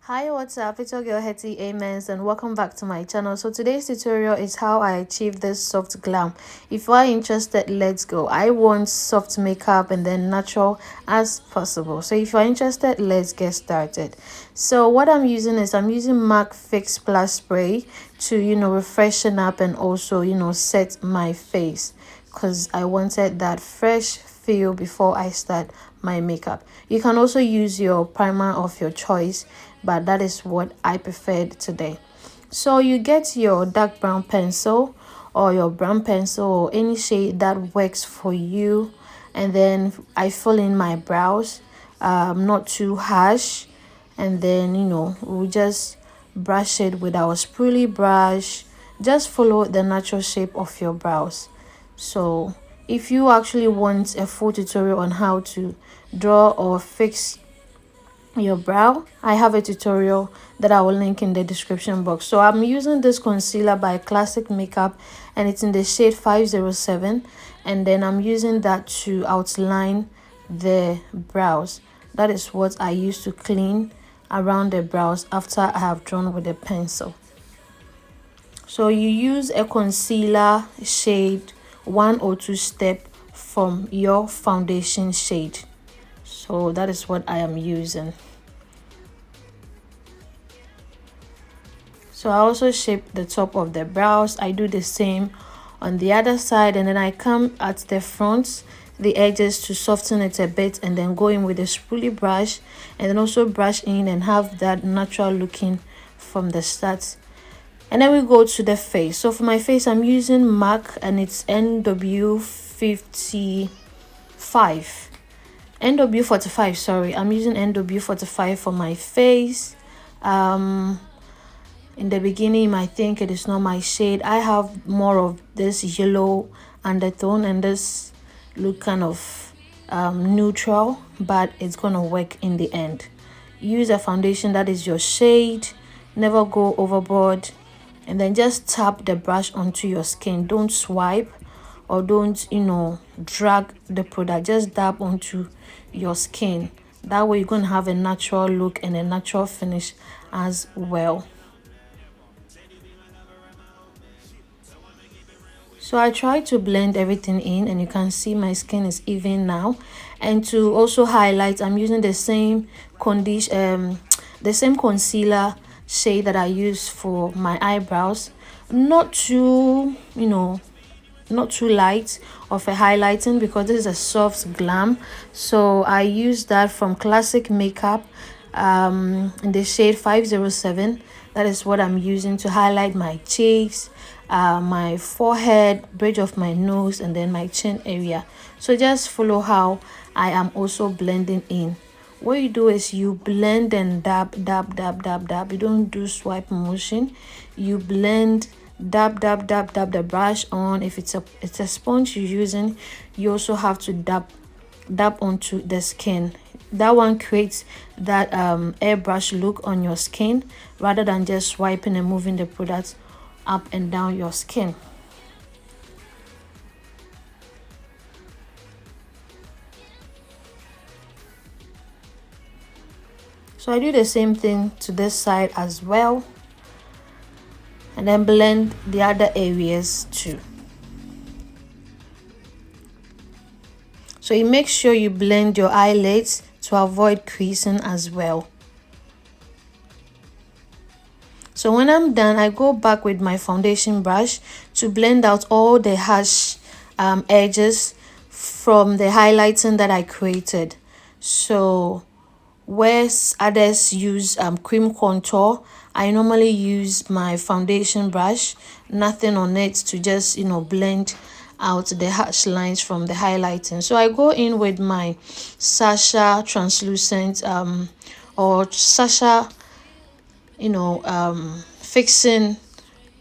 Hi, what's up? It's your girl Hetty Amens and welcome back to my channel. So today's tutorial is how I achieve this soft glam. If you are interested, let's go. I want soft makeup and then natural as possible. So if you're interested, let's get started. So what I'm using is I'm using MAC Fix Plus Spray to refreshen up and also set my face, because I wanted that fresh feel before I start my makeup. You can also use your primer of your choice, but that is what I preferred today. So you get your dark brown pencil or your brown pencil or any shade that works for you, and then I fill in my brows, not too harsh, and then we'll just brush it with our spoolie brush. Just follow the natural shape of your brows. So if you actually want a full tutorial on how to draw or fix your brow, I have a tutorial that I will link in the description box. So I'm using this concealer by Classic Makeup and it's in the shade 507, and then I'm using that to outline the brows. That is what I use to clean around the brows after I have drawn with a pencil. So you use a concealer shade 102 step from your foundation shade. So that is what I am using. So I also shape the top of the brows. I do the same on the other side, and then I come at the front, the edges, to soften it a bit, and then go in with a spoolie brush and then also brush in and have that natural looking from the start. And then we go to the face. So for my face, I'm using MAC and it's NW55. NW45, sorry. I'm using NW45 for my face. In the beginning, you might think it is not my shade. I have more of this yellow undertone and this look kind of neutral, but it's gonna work in the end. Use a foundation that is your shade. Never go overboard, and then just tap the brush onto your skin. Don't swipe or don't drag the product. Just dab onto your skin. That way you're going to have a natural look and a natural finish as well. So I try to blend everything in, and you can see my skin is even now. And to also highlight, I'm using the same concealer shade that I use for my eyebrows. Not too not too light of a highlighting, because this is a soft glam. So I use that from Classic Makeup in the shade 507. That is what I'm using to highlight my cheeks, my forehead, bridge of my nose, and then my chin area. So just follow how I am also blending in. What you do is you blend and dab. You don't do swipe motion. You blend, dab the brush on. If it's a sponge you're using, you also have to dab onto the skin. That one creates that airbrush look on your skin, rather than just swiping and moving the product up and down your skin. So I do the same thing to this side as well, and then blend the other areas too. So you make sure you blend your eyelids to avoid creasing as well. So when I'm done, I go back with my foundation brush to blend out all the harsh edges from the highlighting that I created. So where others use cream contour, I normally use my foundation brush, nothing on it, to just blend out the harsh lines from the highlighting. So I go in with my Sasha translucent or Sasha fixing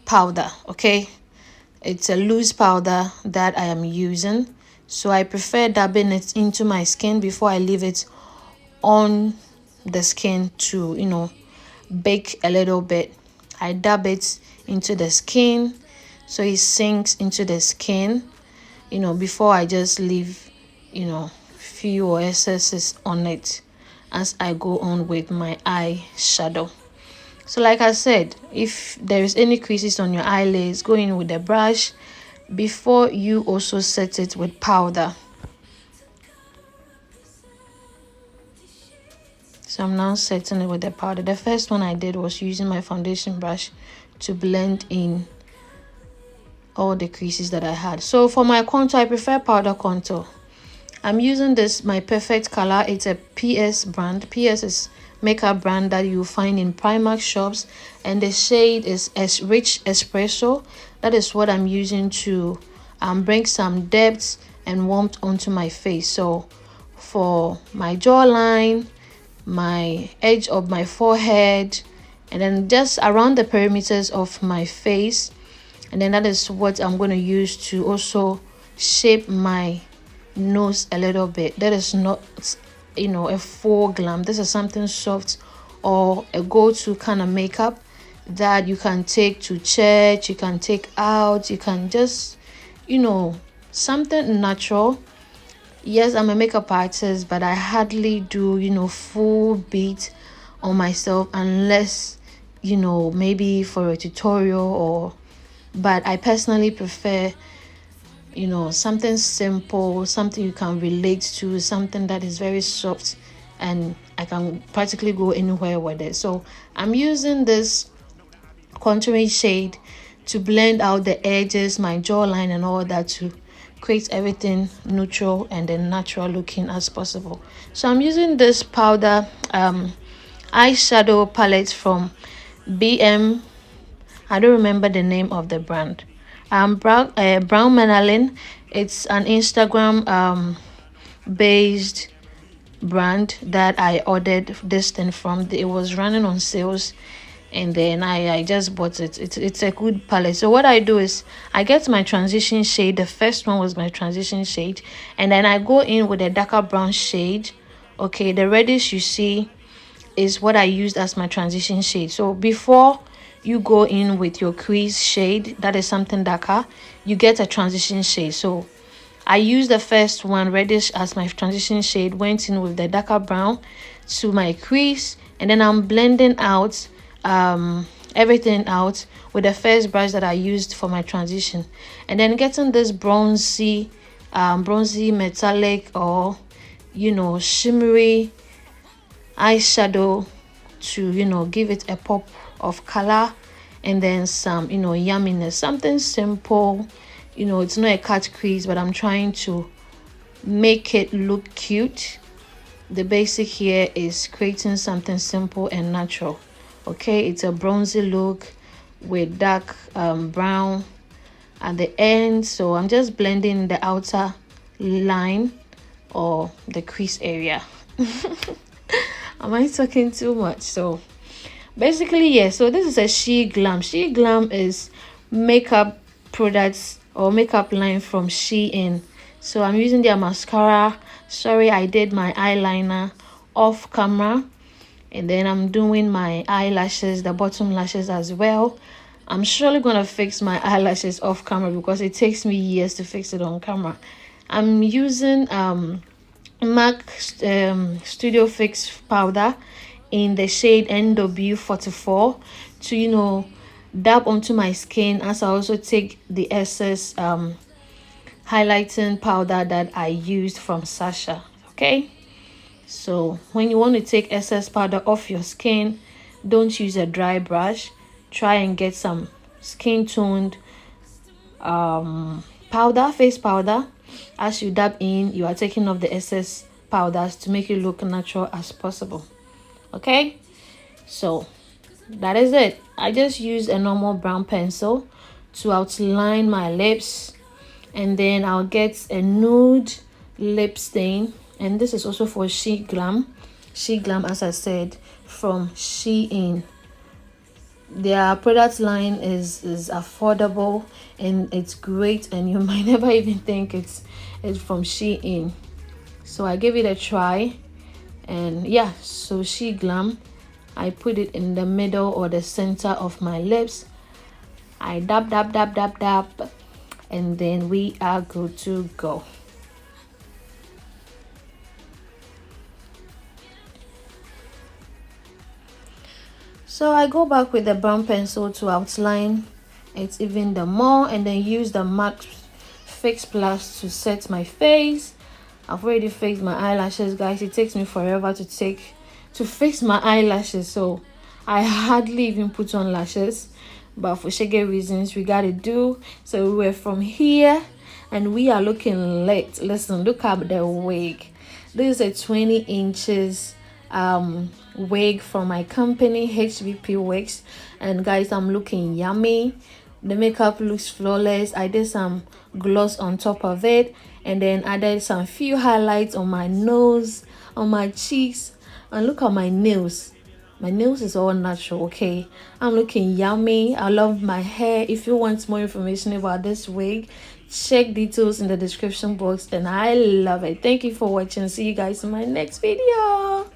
powder. Okay, it's a loose powder that I am using, so I prefer dabbing it into my skin before I leave it on the skin to bake a little bit. I dab it into the skin so it sinks into the skin before I just leave few or excesses on it. as I go on with my eyeshadow. So like I said, if there is any creases on your eyelids, go in with the brush before you also set it with powder. So I'm now setting it with the powder. The first one I did was using my foundation brush to blend in all the creases that I had. So for my contour, I prefer powder contour. I'm using this My Perfect color. It's a PS brand. PS is makeup brand that you find in Primark shops, and the shade is Rich Espresso. That is what I'm using to bring some depth and warmth onto my face. So for my jawline, my edge of my forehead, and then just around the perimeters of my face, and then that is what I'm going to use to also shape my nose a little bit. That is not, you know, a full glam. This is something soft or a go-to kind of makeup that you can take to church, you can take out, you can just, you know, something natural. Yes, I'm a makeup artist, but I hardly do, you know, full beat on myself unless, you know, maybe for a tutorial, or but I personally prefer, you know, something simple, something you can relate to, something that is very soft and I can practically go anywhere with it. So I'm using this contouring shade to blend out the edges, my jawline and all that, to create everything neutral and then natural looking as possible. So I'm using this powder eyeshadow palette from BM. I don't remember the name of the brand. Brown Manalin. It's an Instagram based brand that I ordered this thing from. It was running on sales, and then I just bought it. It's a good palette. So what I do is I get my transition shade. The first one was my transition shade, and then I go in with a darker brown shade. Okay, the reddish you see is what I used as my transition shade. So before you go in with your crease shade, that is something darker, you get a transition shade. So I used the first one, reddish, as my transition shade, went in with the darker brown to my crease, and then I'm blending out everything out with the first brush that I used for my transition, and then getting this bronzy metallic, or, you know, shimmery eyeshadow to, you know, give it a pop of color, and then some, you know, yumminess, something simple. You know, it's not a cut crease, but I'm trying to make it look cute. The basic here is creating something simple and natural. Okay, it's a bronzy look with dark brown at the end. So I'm just blending the outer line or the crease area. Am I talking too much? So basically, yeah, so this is a She Glam is makeup products or makeup line from SEWN. So I'm using their mascara. Sorry, I did my eyeliner off camera, and then I'm doing my eyelashes, the bottom lashes as well. I'm surely gonna fix my eyelashes off camera because it takes me years to fix it on camera. I'm using MAC Studio Fix powder in the shade NW44 to, you know, dab onto my skin, as I also take the excess highlighting powder that I used from Sasha. Okay, so when you want to take excess powder off your skin, don't use a dry brush. Try and get some skin toned powder, face powder. As you dab in, you are taking off the excess powders to make it look natural as possible. Okay, so that is it. I just used a normal brown pencil to outline my lips, and then I'll get a nude lip stain, and this is also for She Glam, as I said, from SEWN. Their product line is affordable and it's great, and you might never even think it's from SEWN. So I gave it a try, and yeah, so She Glam, I put it in the middle or the center of my lips. I dab, and then we are good to go. So I go back with the brown pencil to outline it even the more, and then use the MAC Fix Plus to set my face. I've already fixed my eyelashes, guys. It takes me forever to fix my eyelashes, so I hardly even put on lashes, but for shaggy reasons we gotta do. So we're from here and we are looking lit. Listen, look at the wig. This is a 20 inches wig from my company, HBP Wigs, and guys, I'm looking yummy. The makeup looks flawless. I did some gloss on top of it, and then added some few highlights on my nose, on my cheeks, and look at my nails. My nails is all natural. Okay, I'm looking yummy. I love my hair. If you want more information about this wig, check details in the description box, and I love it. Thank you for watching. See you guys in my next video.